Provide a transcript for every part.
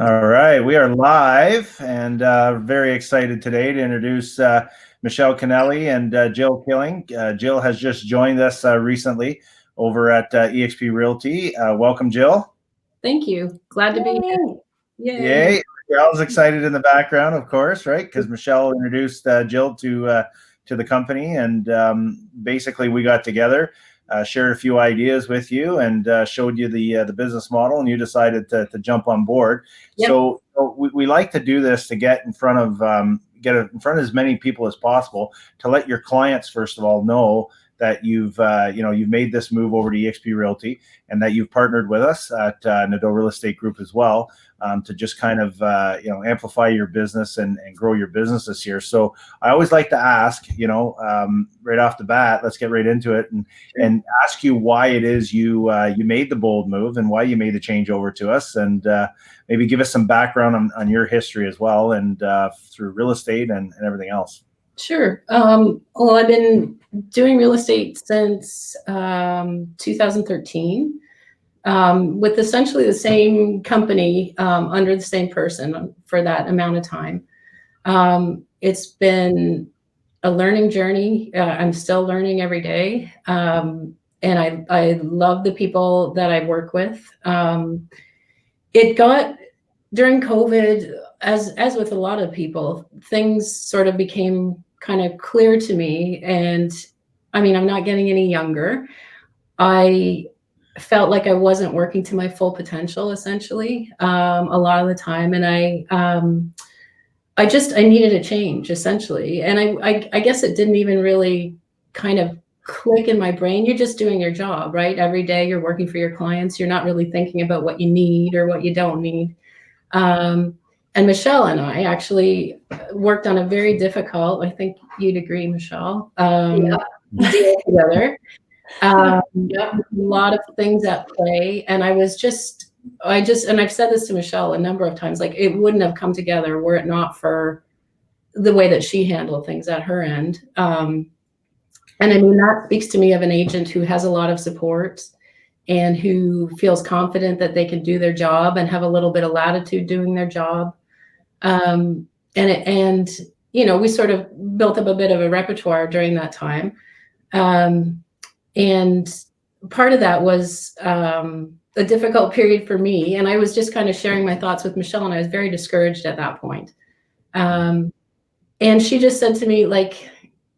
All right, we are live and very excited today to introduce Michelle Kennelly and Jill Keeling. Jill has just joined us recently over at Exp Realty. Welcome, Jill. Thank you. Glad to be here. Yay. Michelle's excited in the background, of course, right? Because Michelle introduced Jill to the company, and basically we got together, shared a few ideas with you, and showed you the business model, and you decided to jump on board. Yep. So we like to do this to get in front of as many people as possible, to let your clients first of all know that you've made this move over to Exp Realty, and that you've partnered with us at Nadeau Real Estate Group as well, to just kind of amplify your business and grow your business this year. So I always like to ask, right off the bat, let's get right into it, and ask you why it is you made the bold move and why you made the change over to us, and maybe give us some background on your history as well, and through real estate and everything else. Sure. Well, I've been doing real estate since 2013, with essentially the same company under the same person for that amount of time. It's been a learning journey. I'm still learning every day, and I love the people that I work with. It got during COVID, as with a lot of people, things sort of became kind of clear to me. And I mean, I'm not getting any younger. I felt like I wasn't working to my full potential, essentially, a lot of the time. And I needed a change, essentially. And I guess it didn't even really kind of click in my brain. You're just doing your job, right? Every day you're working for your clients. You're not really thinking about what you need or what you don't need. And Michelle and I actually worked on a very difficult, I think you'd agree, Michelle, deal together. A lot of things at play. And and I've said this to Michelle a number of times, like, it wouldn't have come together were it not for the way that she handled things at her end. And I mean, that speaks to me of an agent who has a lot of support and who feels confident that they can do their job and have a little bit of latitude doing their job. We sort of built up a bit of a repertoire during that time. And part of that was a difficult period for me. And I was just kind of sharing my thoughts with Michelle, and I was very discouraged at that point. And she just said to me, like,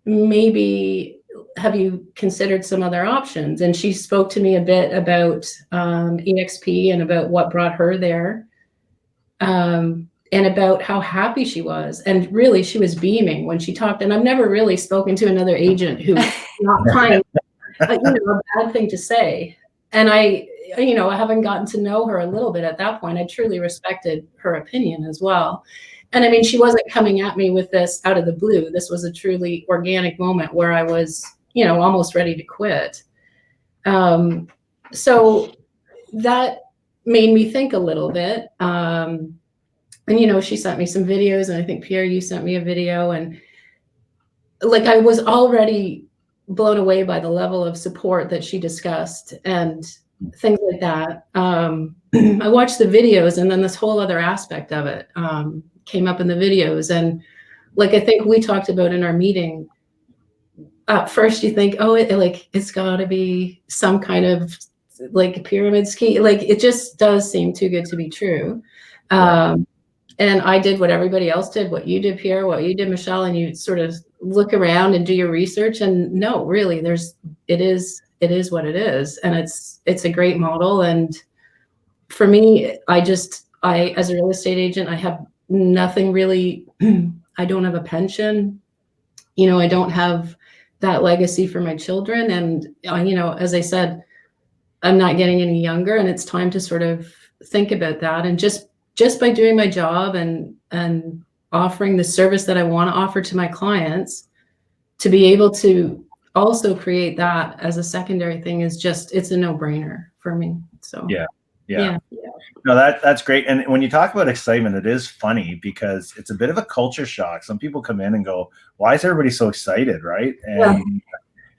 maybe have you considered some other options? And she spoke to me a bit about EXP and about what brought her there, and about how happy she was. And really, she was beaming when she talked. And I've never really spoken to another agent who's not kind a bad thing to say. And I haven't gotten to know her a little bit at that point. I truly respected her opinion as well. And I mean, she wasn't coming at me with this out of the blue. This was a truly organic moment where I was, almost ready to quit. So that made me think a little bit. And, she sent me some videos, and I think, Pierre, you sent me a video, and like, I was already blown away by the level of support that she discussed and things like that. I watched the videos, and then this whole other aspect of it came up in the videos. And like, I think we talked about in our meeting, at first you think, oh, it's gotta be some kind of like pyramid scheme. Like, it just does seem too good to be true. And I did what everybody else did, what you did, Pierre, what you did, Michelle, and you sort of look around and do your research. And no, really, it is what it is. And it's a great model. And for me, I as a real estate agent, I have nothing really. I don't have a pension. I don't have that legacy for my children. And, as I said, I'm not getting any younger, and it's time to sort of think about that. And just by doing my job and offering the service that I want to offer to my clients, to be able to also create that as a secondary thing it's a no-brainer for me. So yeah. No, that's great. And when you talk about excitement, it is funny because it's a bit of a culture shock. Some people come in and go, why is everybody so excited, right?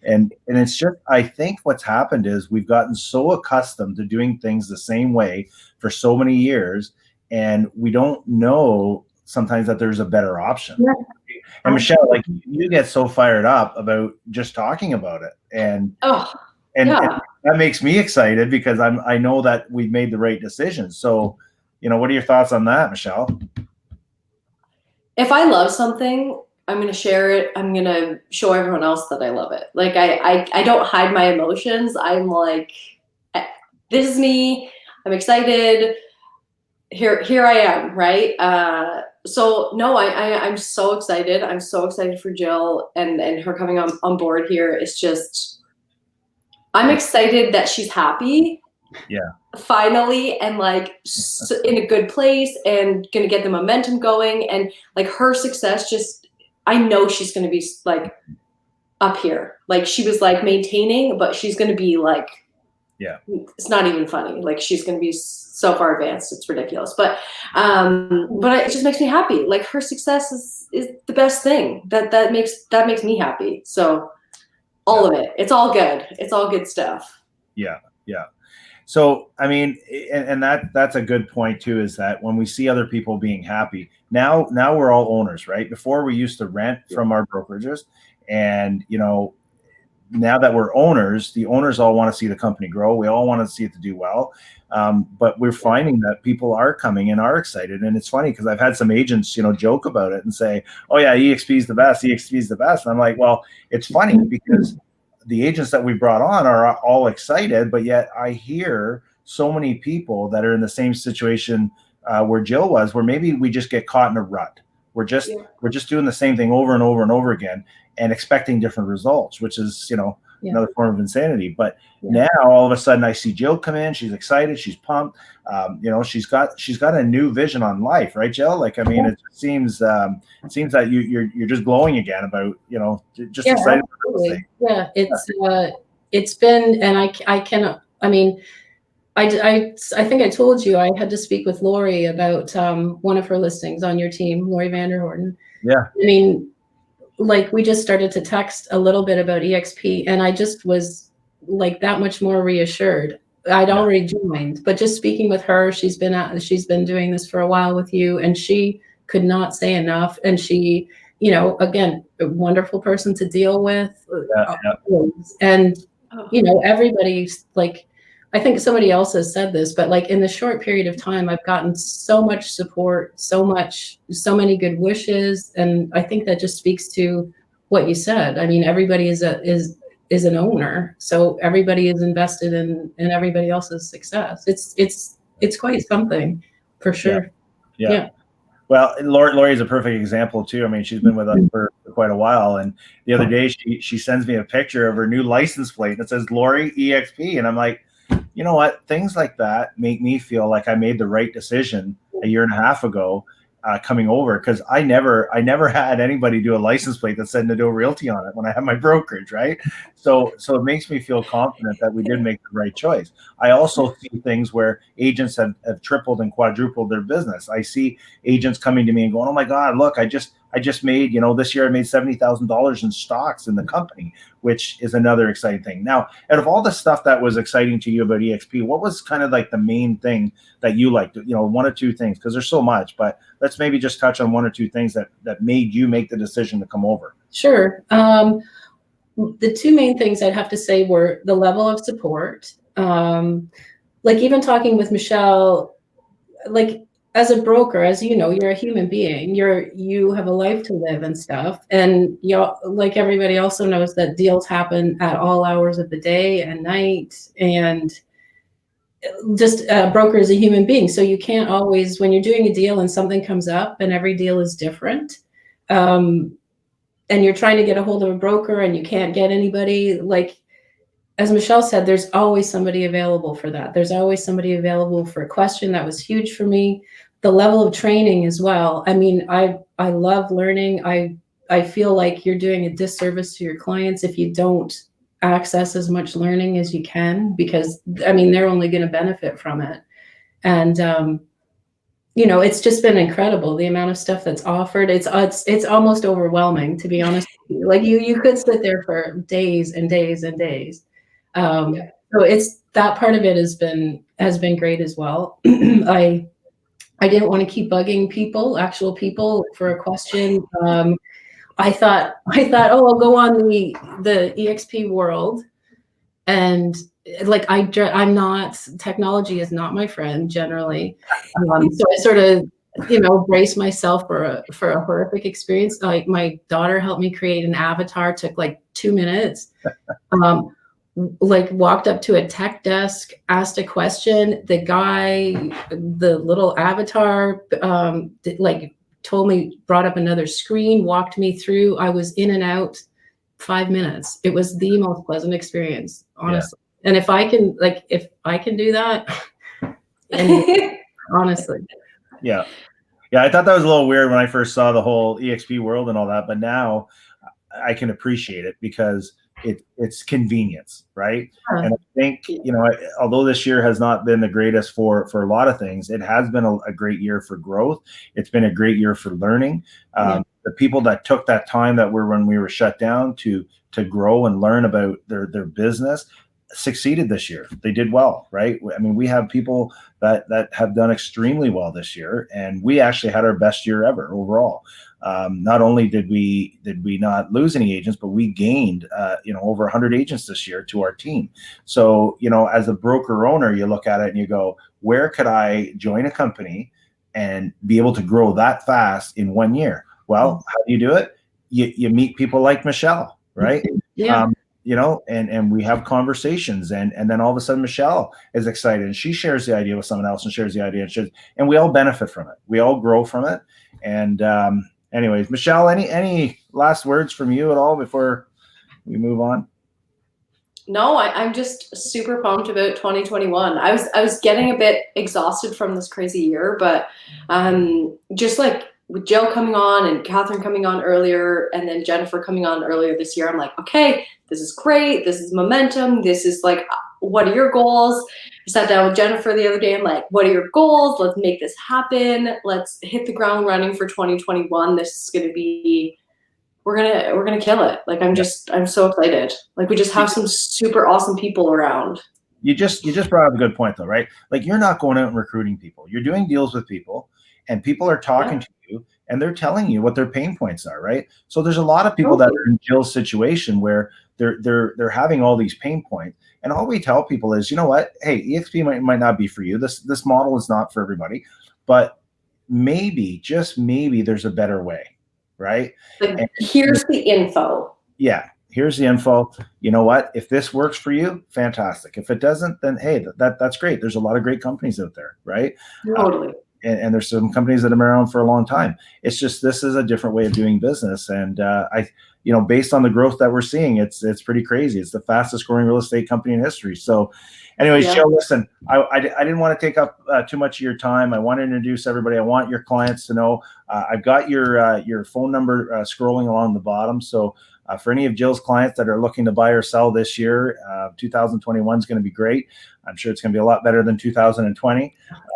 And it's just, I think what's happened is we've gotten so accustomed to doing things the same way for so many years. and we don't know sometimes that there's a better option. Yeah. And Michelle, like, you get so fired up about just talking about it, and and that makes me excited because I know that we've made the right decision. So, what are your thoughts on that, Michelle? If I love something, I'm going to share it. I'm going to show everyone else that I love it. Like I don't hide my emotions. I'm like, this is me. I'm excited. Here I am. Right. So no, I'm so excited. I'm so excited for Jill and her coming on board here. It's just, I'm excited that she's happy. Yeah. Finally, and like in a good place and gonna get the momentum going, and like her success, just I know she's gonna be like up here. Like she was like maintaining, but she's gonna be like, yeah, it's not even funny. Like she's gonna be so far advanced, it's ridiculous. But it just makes me happy. Like her success is the best thing. That makes me happy. So all of it. It's all good. It's all good stuff. Yeah. Yeah. So, I mean, and that's a good point too, is that when we see other people being happy, now we're all owners, right? Before we used to rent from our brokerages, and, now that we're owners, the owners all want to see the company grow. We all want to see it to do well. But we're finding that people are coming and are excited. And it's funny because I've had some agents, joke about it and say, oh yeah, EXP is the best. EXP is the best. And I'm like, well, it's funny because the agents that we brought on are all excited, but yet I hear so many people that are in the same situation where Jill was, where maybe we just get caught in a rut. We're just doing the same thing over and over and over again and expecting different results, which is, another form of insanity. But now all of a sudden I see Jill come in, she's excited, she's pumped. She's got a new vision on life, right, Jill? Like, I mean, it seems that you're just glowing again about, just excited about this thing. Yeah, it's been, and I cannot, I mean, I think I told you I had to speak with Lori about one of her listings on your team, Lori Vanderhorten. Yeah. I mean, like we just started to text a little bit about EXP, and I just was like that much more reassured. I'd already joined, but just speaking with her, she's been doing this for a while with you, and she could not say enough. And she, again, a wonderful person to deal with. And, everybody's like, I think somebody else has said this, but like in the short period of time, I've gotten so much support, so many good wishes. And I think that just speaks to what you said. I mean, everybody is an owner. So everybody is invested in everybody else's success. It's quite something for sure. Yeah. Well, Lori is a perfect example too. I mean, she's been with us for quite a while. And the other day she sends me a picture of her new license plate that says Lori EXP. And I'm like, you know what? Things like that make me feel like I made the right decision a year and a half ago coming over, because I never had anybody do a license plate that said Nadeau Realty on it when I had my brokerage, right? So it makes me feel confident that we did make the right choice. I also see things where agents have tripled and quadrupled their business. I see agents coming to me and going, oh my God, look, I just made, this year I made $70,000 in stocks in the company, which is another exciting thing. Now, out of all the stuff that was exciting to you about EXP, what was kind of like the main thing that you liked? One or two things, because there's so much, but let's maybe just touch on one or two things that made you make the decision to come over. Sure. The two main things I'd have to say were the level of support. Like even talking with Michelle, like, as a broker, as you know, you're a human being. You have a life to live and stuff. And like everybody also knows that deals happen at all hours of the day and night. And just a broker is a human being. So you can't always, when you're doing a deal and something comes up, and every deal is different, and you're trying to get a hold of a broker and you can't get anybody, like, as Michelle said, there's always somebody available for that. There's always somebody available for a question. That was huge for me. The level of training as well. I mean, I love learning. I feel like you're doing a disservice to your clients if you don't access as much learning as you can, because I mean, they're only going to benefit from it. And it's just been incredible, the amount of stuff that's offered. It's almost overwhelming, to be honest with you. Like you could sit there for days and days and days. So it's that part of it has been great as well. I didn't want to keep bugging people, actual people, for a question. I thought, oh, I'll go on the EXP world, and like I'm not, technology is not my friend generally. So I sort of, brace myself for a horrific experience. Like my daughter helped me create an avatar, took like 2 minutes. Like walked up to a tech desk, asked a question. The guy, the little avatar, like told me, brought up another screen, walked me through. I was in and out 5 minutes. It was the most pleasant experience, honestly. Yeah. And if I can do that, honestly. Yeah. Yeah. I thought that was a little weird when I first saw the whole EXP world and all that, but now I can appreciate it because it's convenience, right? And I think, although this year has not been the greatest for a lot of things, it has been a great year for growth. It's been a great year for learning. The people that took that time when we were shut down to grow and learn about their business succeeded this year. They did well, right? I mean, we have people that have done extremely well this year, and we actually had our best year ever overall. Not only did we not lose any agents, but we gained over 100 agents this year to our team. So as a broker owner, you look at it and you go, where could I join a company and be able to grow that fast in 1 year? Well, how do you do it? You meet people like Michelle, right? Yeah. And we have conversations, and then all of a sudden Michelle is excited and she shares the idea with someone else and shares the idea, and we all benefit from it. We all grow from it. And anyways, Michelle, any last words from you at all before we move on? No, I'm just super pumped about 2021. I was getting a bit exhausted from this crazy year, but just like with Jill coming on and Catherine coming on earlier, and then Jennifer coming on earlier this year, I'm like, okay, this is great. This is momentum. This is like, what are your goals? I sat down with Jennifer the other day. I'm like, what are your goals? Let's make this happen. Let's hit the ground running for 2021. This is going to be, we're going to kill it. Like, I'm so excited. Like, we just have some super awesome people around. You just brought up a good point though, right? Like, you're not going out and recruiting people. You're doing deals with people, and people are talking to you, and they're telling you what their pain points are, right? So there's a lot of people that are in Jill's situation where they're having all these pain points, and all we tell people is, you know what? Hey, EXP might not be for you. This model is not for everybody, but maybe, just maybe, there's a better way, right? Like, here's the info. Yeah. Here's the info. You know what? If this works for you, fantastic. If it doesn't, then hey, that's great. There's a lot of great companies out there, right? Totally. And there's some companies that have been around for a long time. It's just, this is a different way of doing business. And based on the growth that we're seeing, it's pretty crazy. It's the fastest growing real estate company in history. So anyways, Jill, listen, I didn't want to take up too much of your time. I want to introduce everybody. I want your clients to know, I've got your phone number scrolling along the bottom. So for any of Jill's clients that are looking to buy or sell this year, 2021 is going to be great. I'm sure it's going to be a lot better than 2020.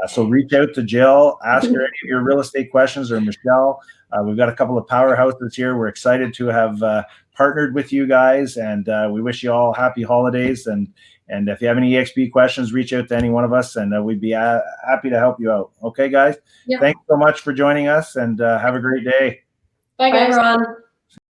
So reach out to Jill, ask her any of your real estate questions, or Michelle. We've got a couple of powerhouses here. We're excited to have partnered with you guys, and we wish you all happy holidays. And if you have any EXP questions, reach out to any one of us, and we'd be happy to help you out. Okay, guys? Yeah. Thanks so much for joining us, and have a great day. Bye, guys. Bye, everyone.